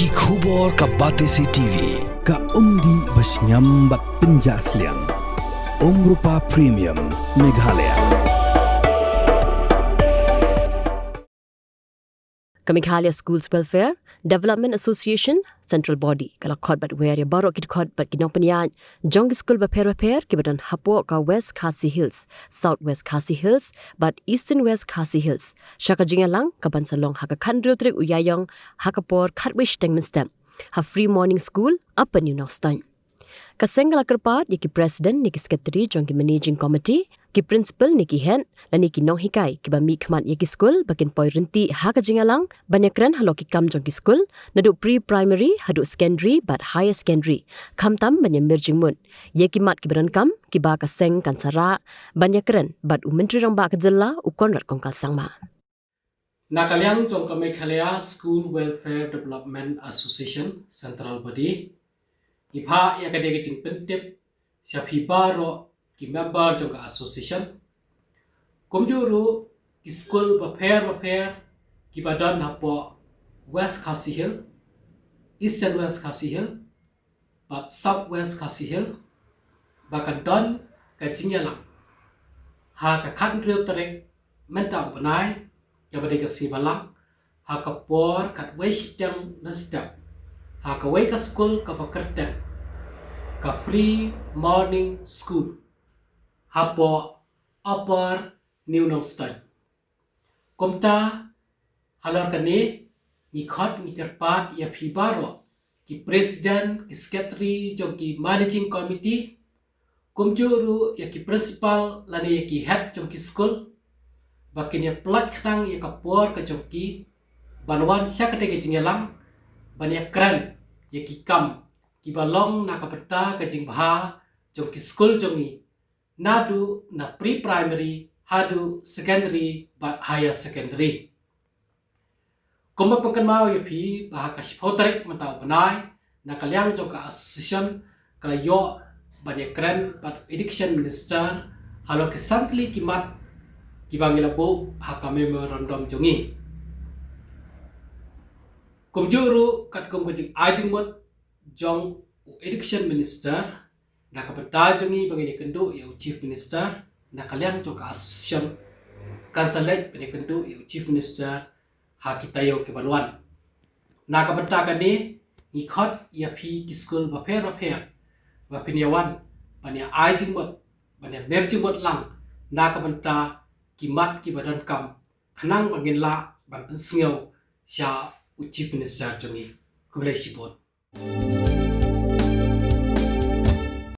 Ki khubor ka Batesi TV. Ka umdi basnyam bat penjaslian. Rupa Premium Meghalaya. Meghalaya Schools Welfare Development Association Central Body kalau khot bat wer ya barok kit khot bat kinong penya jong school ba per ki badan hapo ka West Khasi Hills South West Khasi Hills but Eastern West Khasi Hills shaka jingalang ka bansalong haka khandro trek uyayong hakapor khatwish tengmestem ha free morning school upper new nostan kasengala kerpat ki president ni secretary jong ki managing committee ki principal ni ki hen la ni ki nong hikai ki ba mi khman ye ki school bakin poi renti ha ka jingalang banyakran halo ki kam jong ki school nadu pre primary hadu secondary but higher secondary kham tam banya merjing mun ye ki mat ki baran kam ki ba ka seng kan sara banyakran but menteri rang ba ka jella ukon rat kongkal sangma Nakaliang jong ka Meghalaya School Welfare Development Association Central Body Ipa ya kadege jing pentip siapi baro ki member jong ka association kumjuru ki school baper ki badan hapo West Khasi Hill Eastern West Khasi Hill but South West Khasi Hill bakan don ka jingyalang ha ka khat real terek mentau benai ya bade ka sibalang ha ka por kat west jang nasdaq ha ka wei ka school ka pakerten ka free morning school hapo upper new nostan komta halar kani ni khot ni terpat ya phibaro ki president ki secretary jong ki managing committee kumjuru ya ki principal lani ya ki head jong ki school bakin ya plat khang ya kapor ka jong ki banwan syakate ke jingelang banyak kran ya ki kam ki balong na kapenta ka jing baha jong ki school jong ni nadu na pre primary hadu secondary but higher secondary kuma pakan mau ya pi baha ka sipotrek matau benai na kalyang jong ka association kala yo banyak kran but education minister halo ke santli kimat ki bangila bo haka memorandum jongi kumjuru kat kum kajing ajing mot jong education minister na kapenta jongi bangini kendo ya chief minister na kalyang jong ka association kansalet bani kendo ya chief minister ha kitayo ke banwan na kapenta kani ni khot ya phi ki school ba pher ba pinyawan bani ajing mot bani merjing mot lang na kapenta kimat ki badan kam khanang bangin la ban pensingaw sya chief minister jongi kublai sibot